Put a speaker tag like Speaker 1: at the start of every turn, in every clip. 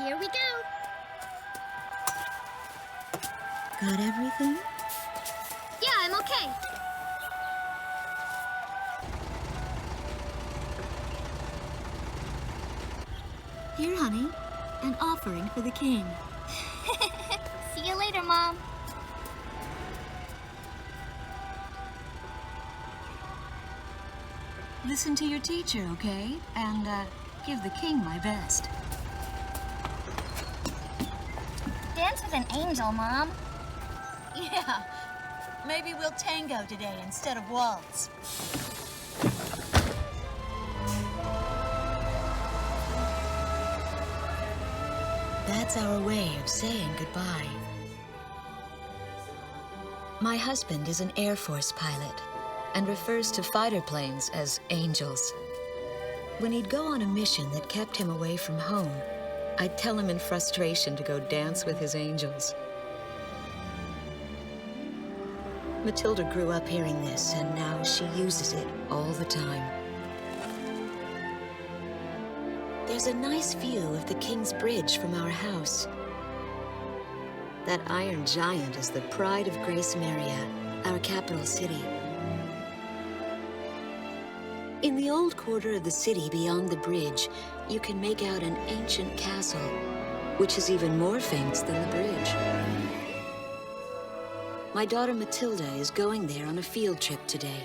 Speaker 1: Here we go.
Speaker 2: Got everything?
Speaker 1: Yeah, I'm okay.
Speaker 2: Here, honey. An offering for the king.
Speaker 1: See you later, Mom.
Speaker 2: Listen to your teacher, okay? And, give the king my best.
Speaker 1: Dance with an angel, Mom.
Speaker 2: Yeah. Maybe we'll tango today instead of waltz. That's our way of saying goodbye. My husband is an Air Force pilot and refers to fighter planes as angels. When he'd go on a mission that kept him away from home, I'd tell him in frustration to go dance with his angels. Matilda grew up hearing this, and now she uses it all the time. There's a nice view of the King's Bridge from our house. That iron giant is the pride of Gracemeria, our capital city. In the old quarter of the city beyond the bridge, you can make out an ancient castle, which is even more famous than the bridge. My daughter Matilda is going there on a field trip today.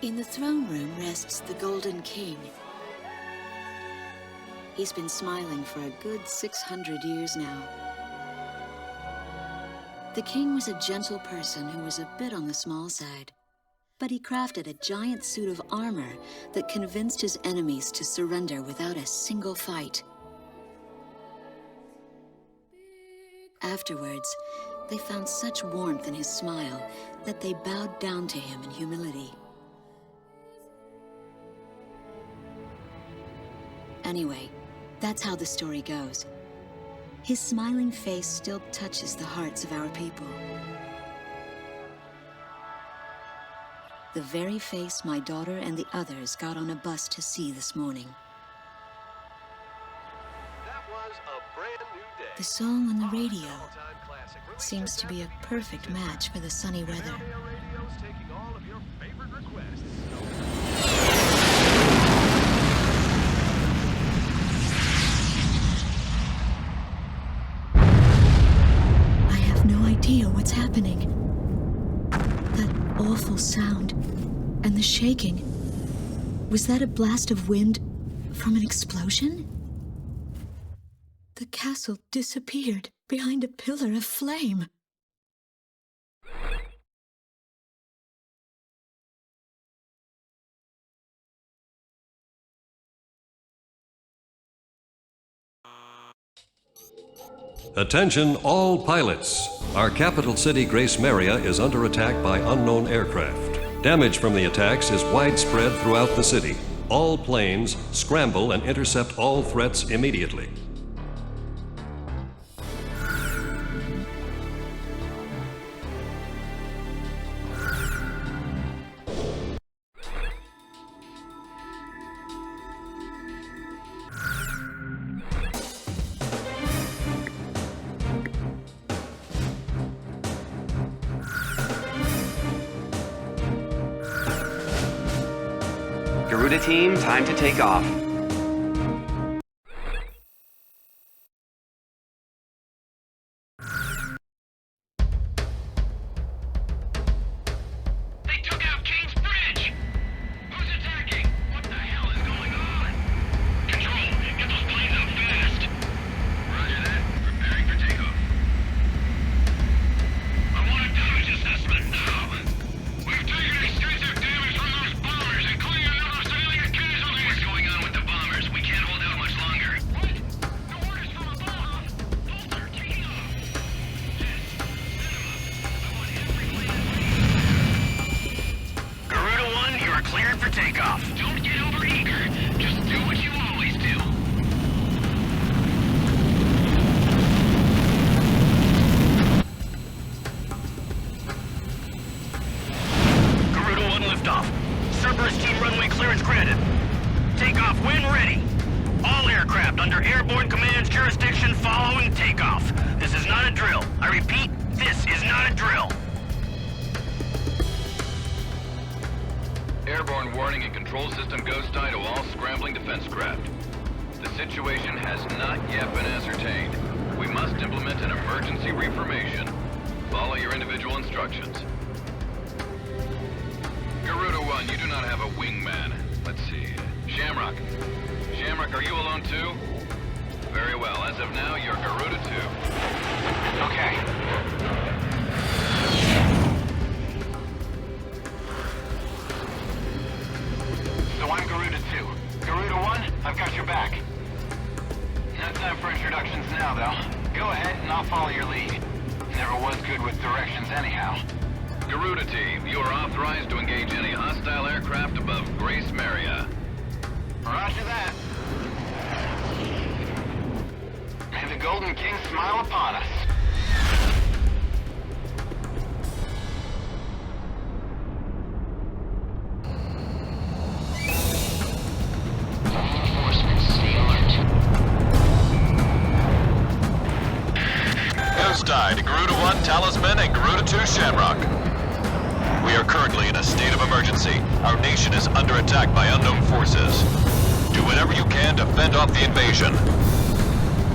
Speaker 2: In the throne room rests the Golden King. He's been smiling for a good 600 years now. The king was a gentle person who was a bit on the small side, but he crafted a giant suit of armor that convinced his enemies to surrender without a single fight. Afterwards, they found such warmth in his smile that they bowed down to him in humility. Anyway, that's how the story goes. His smiling face still touches the hearts of our people. The very face my daughter and the others got on a bus to see this morning.
Speaker 3: That was a brand new day.
Speaker 2: The song on the radio seems to be a perfect match for the sunny weather.
Speaker 3: Radio's taking all of your favorite requests.
Speaker 2: I have no idea what's happening. That awful sound and the shaking. Was that a blast of wind from an explosion? The castle disappeared behind a pillar of flame.
Speaker 4: Attention all pilots. Our capital city, Gracemeria, is under attack by unknown aircraft. Damage from the attacks is widespread throughout the city. All planes scramble and intercept all threats immediately.
Speaker 5: Garuda team, time to take off.
Speaker 6: They took out King's Bridge! Who's attacking? What the hell is going on? Control, get those planes out fast. Roger that. Preparing for takeoff. I want a damage assessment now. We've taken extensive damage from those bombers, including a number of civilian casualties. What's going on with the warning and control system ghost eye to all scrambling defense craft. The situation has not yet been ascertained. We must implement an emergency reformation. Follow your individual instructions. Garuda 1, you do not have a wingman. Let's see. Shamrock. Shamrock, are you alone too? Very well. As of now, you're Garuda 2.
Speaker 5: Okay. So I'm Garuda 2. Garuda 1, I've got your back. No time for introductions now, though. Go ahead and I'll follow your lead. Never was good with directions anyhow.
Speaker 6: Garuda Team, you are authorized to engage any hostile aircraft above Gracemeria.
Speaker 5: Roger that. May the Golden King smile upon us.
Speaker 6: Reinforcements, stay alert. Ghost Eye to Garuda 1 Talisman and Garuda 2 Shamrock. We are currently in a state of emergency. Our nation is under attack by unknown forces. Do whatever you can to fend off the invasion.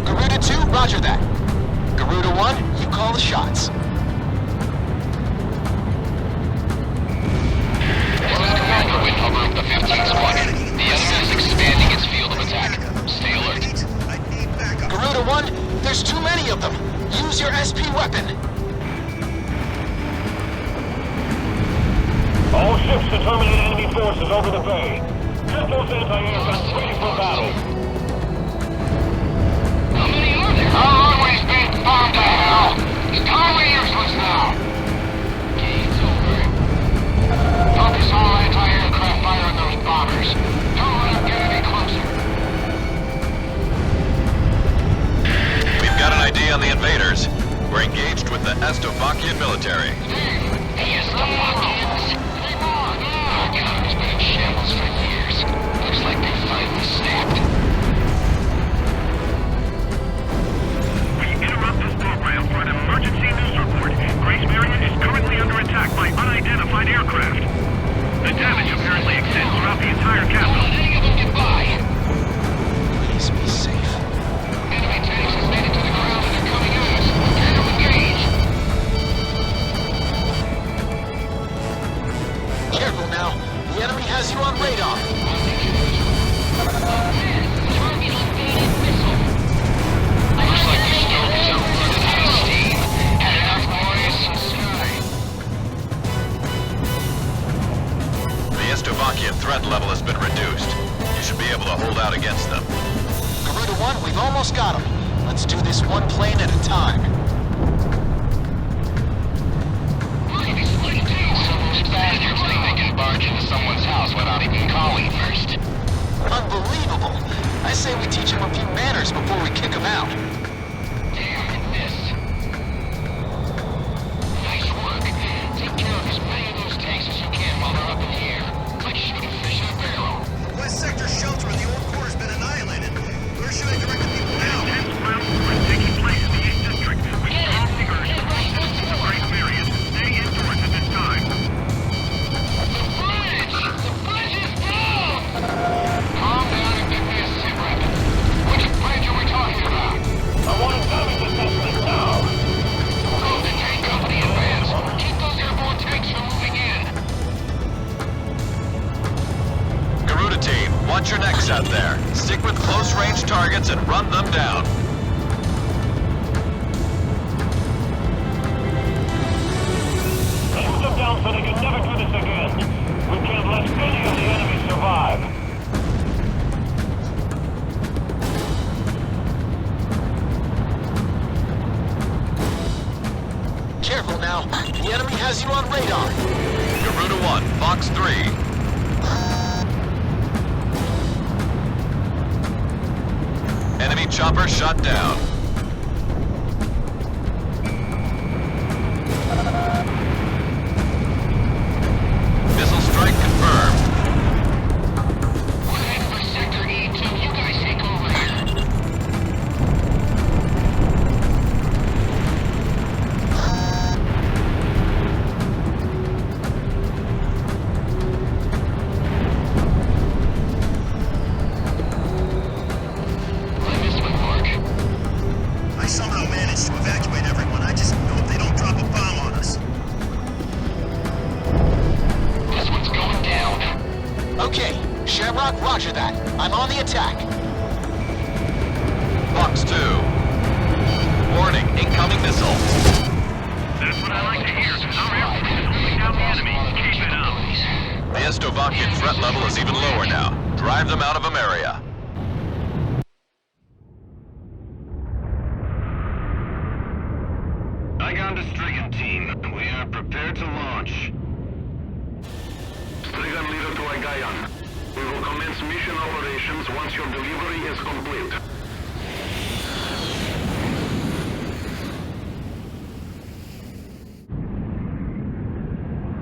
Speaker 5: Garuda 2, roger that. Garuda 1, you call the shots.
Speaker 6: This is Commander Windhover of the 15th Squadron. The enemy is expanding its field of attack. Stay alert.
Speaker 5: Garuda 1, there's too many of them. Use your SP weapon.
Speaker 7: All ships to terminate enemy forces over the bay. Get those anti-aircraft ready for battle.
Speaker 6: How many are there?
Speaker 5: Our runway's being bombed to hell. It's totally useless now.
Speaker 6: Game's over.
Speaker 5: Focus all anti-aircraft fire on those bombers. Don't let them get any closer.
Speaker 6: We've got an ID on the invaders. We're engaged with the Estovakian military.
Speaker 5: The Estovakians.
Speaker 6: Our economy's been in shambles for years. Looks like they finally snapped.
Speaker 3: We interrupt this program for an emergency news report. Gracemeria is currently under attack by unidentified aircraft. The damage apparently extends throughout the entire capital.
Speaker 6: Any of them get by.
Speaker 5: Please be safe.
Speaker 6: Enemy tanks has made it to the ground and they're coming at us. Prepare to engage.
Speaker 5: Careful now. The enemy has you on radar.
Speaker 6: Looks like the stories are running out of steam. Had enough noise? The Estovakian threat level has been reduced. You should be able to hold out against them.
Speaker 5: Garuda 1, we've almost got him. Let's do this one plane at a time.
Speaker 6: Some of these bastards think they can barge into someone's house without even calling first.
Speaker 5: Unbelievable. I say we teach him a few manners before we kick him out.
Speaker 6: Damn, I missed. Nice work. Take care of as many of those tanks as you can while they're up in the air. Like shooting fish in a barrel.
Speaker 8: West Sector shelter in the old quarter's been annihilated. Where should I direct the people now?
Speaker 3: Intense ground war is taking place in the 8th District. We strongly urge the citizens of Gracemeria to stay indoors at this time.
Speaker 6: The bridge is down! Calm down and give me a sit rep. Which bridge are we talking about?
Speaker 7: I want a damage assessment now.
Speaker 6: Move the tank company advance. Keep those airborne tanks from moving in. Garuda team, watch your necks out there. Stick with close-range targets and run them down.
Speaker 7: Shoot them down so they can never do this again. We can't let any of the enemy survive.
Speaker 5: Careful now. The enemy has you on radar.
Speaker 6: Garuda 1, Fox 3. Enemy chopper shot down. Missile strike confirmed. We're heading for Sector E2. You guys take over here.
Speaker 9: that. I'm on the attack.
Speaker 6: Fox 2. Warning, incoming missile.
Speaker 3: That's what I like to hear. Our air force is holding down the enemy. Keep it up.
Speaker 6: The Estovakian threat level is even lower now. Drive them out of Ameria.
Speaker 3: Igon to Strigan team. We are prepared to launch. Strigan leader to Igayan. We will commence mission operations once your delivery is complete.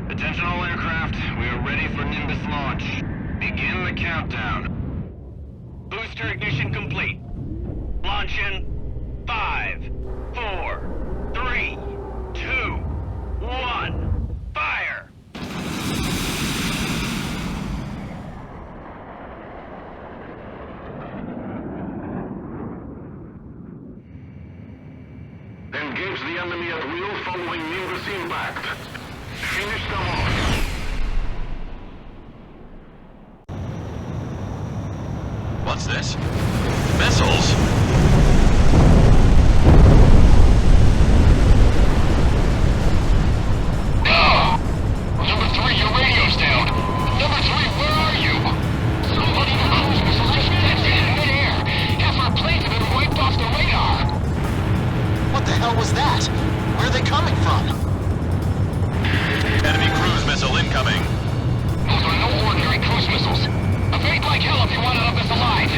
Speaker 3: Attention all aircraft. We are ready for Nimbus launch. Begin the countdown. Booster ignition complete. Launch in 5, 4, 3, 2, 1. Fire! Engage the enemy at will following Nimbus impact. Finish them off.
Speaker 6: What's this? Missiles?
Speaker 7: Number 3, your radio's down. Number 3, where are you? Somebody in a cruise missile just detected in midair. Half our planes have been wiped off the radar.
Speaker 9: What the hell was that? Where are they coming from?
Speaker 6: Enemy cruise missile incoming.
Speaker 7: Those are no ordinary cruise missiles. Evade like hell if you want out of this alive.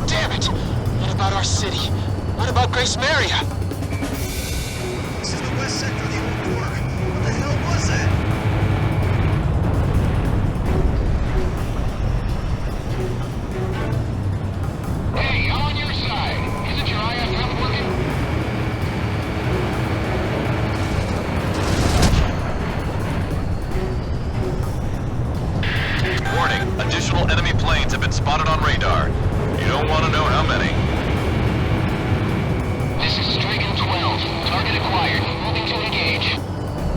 Speaker 9: Damn it! What about our city? What about Gracemeria?
Speaker 8: This is the west sector of the old quarter. What the hell was that?
Speaker 7: Hey, I'm on your side. Isn't your IFM working?
Speaker 6: Warning, additional enemy planes have been spotted on radar. You don't want to know how many.
Speaker 7: This is Strigan 12. Target acquired. Moving to engage.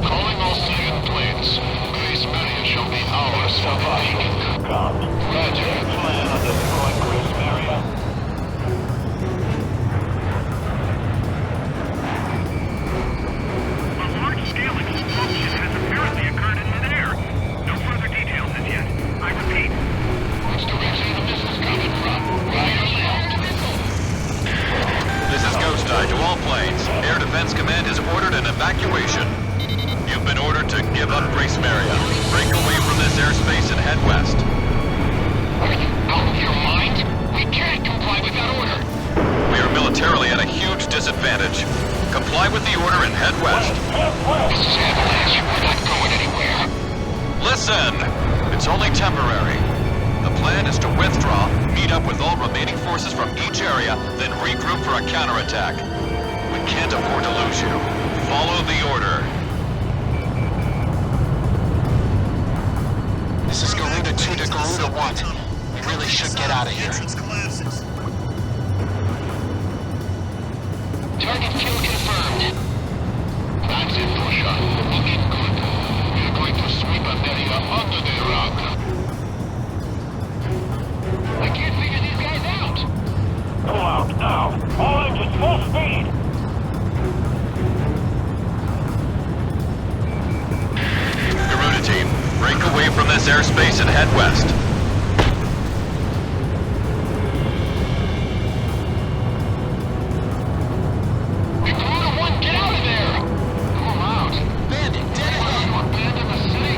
Speaker 7: Calling all Strigan planes. Gracemeria shall be ours for the taking. Roger. Plan on destroying Gracemeria.
Speaker 3: A large-scale explosion has apparently occurred in midair. No further details as yet. I repeat.
Speaker 7: Which direction are the missiles coming from? Right or left?
Speaker 6: This is Ghost Eye to all planes. Air Defense Command has ordered an evacuation. You've been ordered to give up Gracemeria. Break away from this airspace and head west.
Speaker 7: Are you out of your mind? We can't comply with that order.
Speaker 6: We are militarily at a huge disadvantage. Comply with the order and head west.
Speaker 7: This is Avalanche. We're not going anywhere.
Speaker 6: Listen! It's only temporary. The plan is to withdraw, meet up with all remaining forces from each area, then regroup for a counterattack. We can't afford to lose you. Follow the order.
Speaker 9: This is Garuda 2 to Garuda 1. We really should get out of here.
Speaker 8: Entrance collapses.
Speaker 7: Target kill confirmed. That's it, Pusher. Looking good. We're going to sweep Ameria under the rug. I can't figure these guys out. Pull out now. All engines full speed.
Speaker 6: Garuda team, break away from this airspace and head west.
Speaker 7: Garuda 1, get out of there! Pull out.
Speaker 9: Bandit, dead ahead!
Speaker 7: You abandon the city?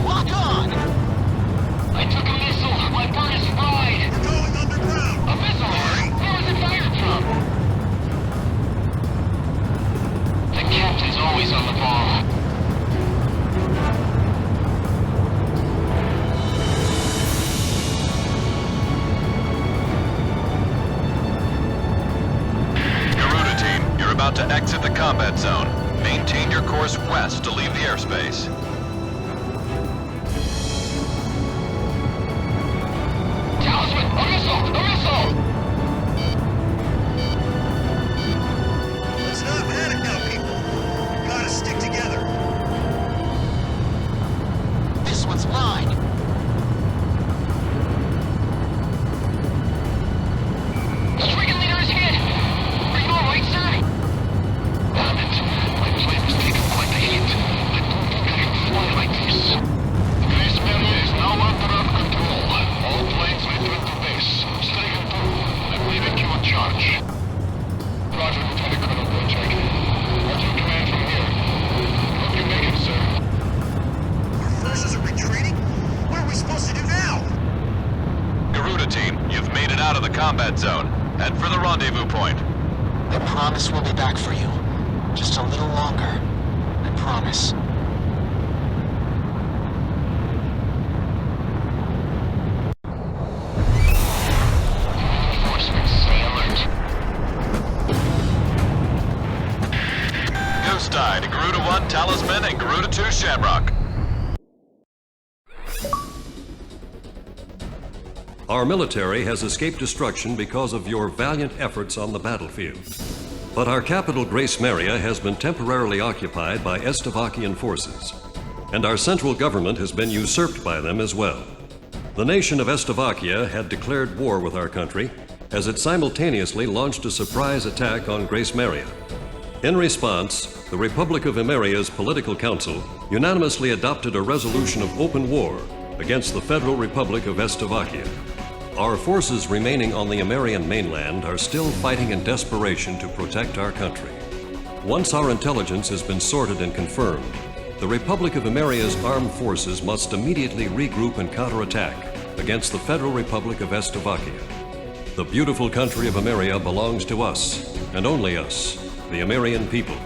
Speaker 9: Lock on!
Speaker 7: I took a missile. My bird is fried.
Speaker 8: We're going underground.
Speaker 7: A missile? Where was it fired from? The captain's always on the ball.
Speaker 6: Garuda team, you're about to exit the combat zone. Maintain your course west to leave the airspace.
Speaker 7: Talisman,
Speaker 9: promise we'll be back for you. Just a little longer. I promise.
Speaker 7: Reinforcements, stay alert.
Speaker 6: Ghost Eye to Garuda 1 Talisman and Garuda 2 Shamrock.
Speaker 4: Our military has escaped destruction because of your valiant efforts on the battlefield. But our capital, Gracemeria, has been temporarily occupied by Estavakian forces, and our central government has been usurped by them as well. The nation of Estavakia had declared war with our country as it simultaneously launched a surprise attack on Gracemeria. In response, the Republic of Emeria's Political Council unanimously adopted a resolution of open war against the Federal Republic of Estavakia. Our forces remaining on the Emerian mainland are still fighting in desperation to protect our country. Once our intelligence has been sorted and confirmed, the Republic of Emeria's armed forces must immediately regroup and counterattack against the Federal Republic of Estavakia. The beautiful country of Emeria belongs to us, and only us, the Emerian people.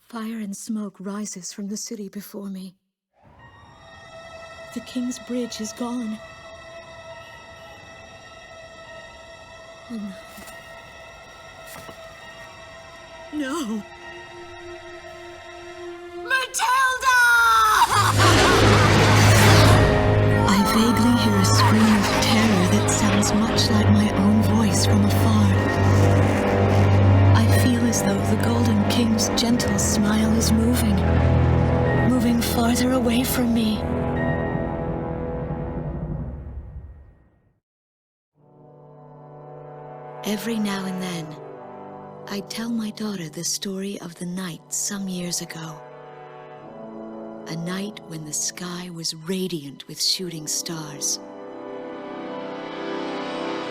Speaker 2: Fire and smoke rises from the city before me. The King's Bridge is gone. Oh no. No! Matilda! I vaguely hear a scream of terror that sounds much like my own voice from afar. I feel as though the Golden King's gentle smile is moving farther away from me. Every now and then, I tell my daughter the story of the night some years ago. A night when the sky was radiant with shooting stars.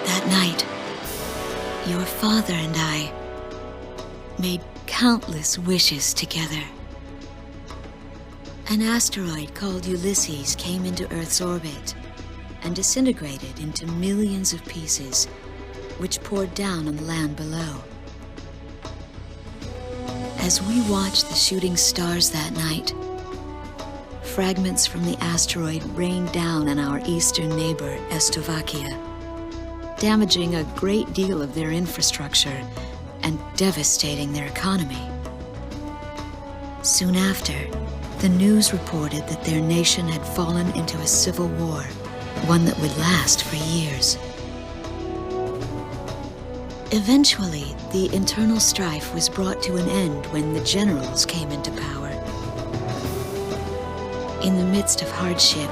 Speaker 2: That night, your father and I made countless wishes together. An asteroid called Ulysses came into Earth's orbit and disintegrated into millions of pieces, which poured down on the land below. As we watched the shooting stars that night, fragments from the asteroid rained down on our eastern neighbor, Estavakia, damaging a great deal of their infrastructure and devastating their economy. Soon after, the news reported that their nation had fallen into a civil war, one that would last for years. Eventually, the internal strife was brought to an end when the generals came into power. In the midst of hardship,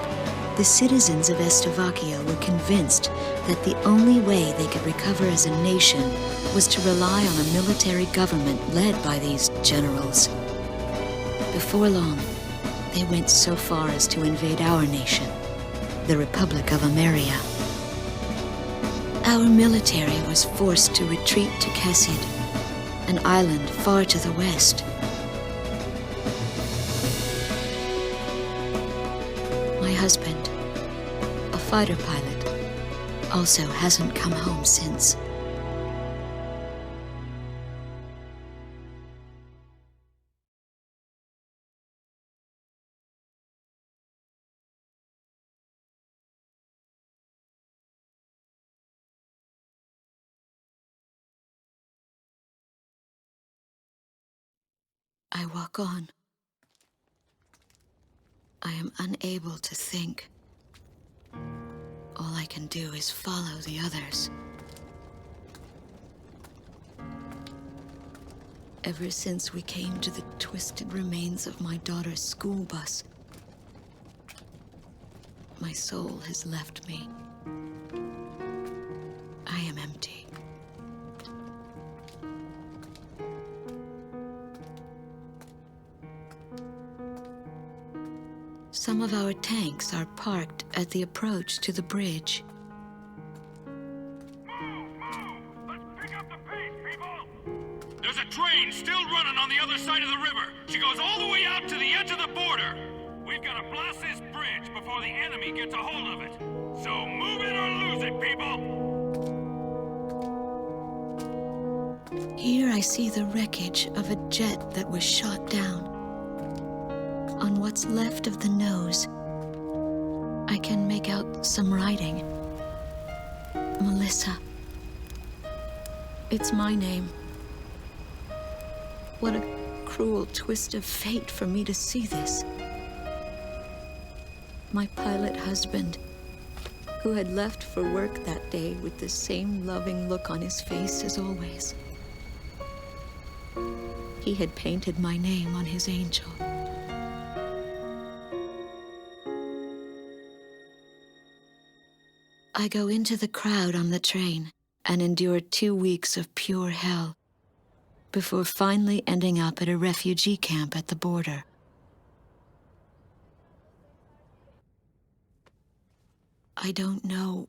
Speaker 2: the citizens of Estavakia were convinced that the only way they could recover as a nation was to rely on a military government led by these generals. Before long, they went so far as to invade our nation, the Republic of Emeria. Our military was forced to retreat to Kesid, an island far to the west. My husband, a fighter pilot, also hasn't come home since. I walk on. I am unable to think. All I can do is follow the others. Ever since we came to the twisted remains of my daughter's school bus, my soul has left me. I am empty. Some of our tanks are parked at the approach to the bridge.
Speaker 3: Let's pick up the pace, people! There's a train still running on the other side of the river. She goes all the way out to the edge of the border. We've got to blast this bridge before the enemy gets a hold of it. So move it or lose it, people!
Speaker 2: Here I see the wreckage of a jet that was shot down. On what's left of the nose, I can make out some writing. Melissa. It's my name. What a cruel twist of fate for me to see this. My pilot husband, who had left for work that day with the same loving look on his face as always. He had painted my name on his angel. I go into the crowd on the train and endure 2 weeks of pure hell before finally ending up at a refugee camp at the border. I don't know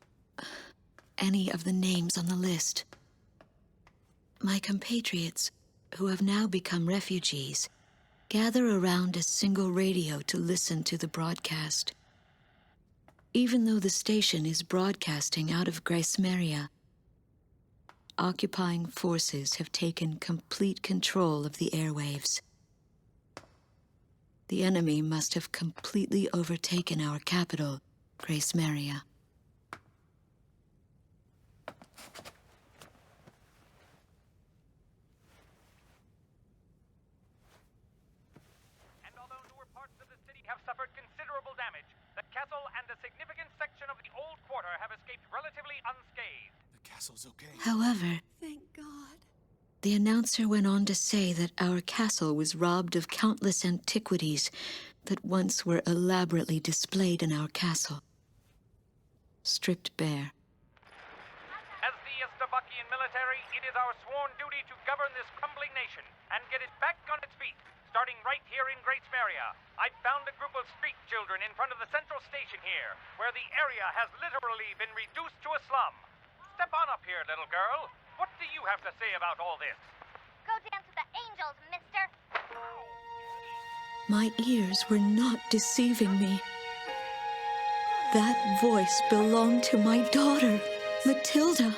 Speaker 2: any of the names on the list. My compatriots, who have now become refugees, gather around a single radio to listen to the broadcast. Even though the station is broadcasting out of Gracemeria, occupying forces have taken complete control of the airwaves. The enemy must have completely overtaken our capital, Gracemeria.
Speaker 3: And although newer parts of the city have suffered considerable damage, the castle and a significant section of the old quarter have escaped relatively unscathed.
Speaker 9: The castle's okay.
Speaker 2: However,
Speaker 10: Thank God.
Speaker 2: the announcer went on to say that our castle was robbed of countless antiquities that once were elaborately displayed in our castle. Stripped bare.
Speaker 3: As the Estabakian military, it is our sworn duty to govern this crumbling nation and get it back on its feet, starting right here in Gracemeria. I found a group of street children in front of the central station here, where the area has literally been reduced to a slum. Step on up here, little girl. What do you have to say about all this?
Speaker 1: Go dance with the angels, mister.
Speaker 2: My ears were not deceiving me. That voice belonged to my daughter, Matilda.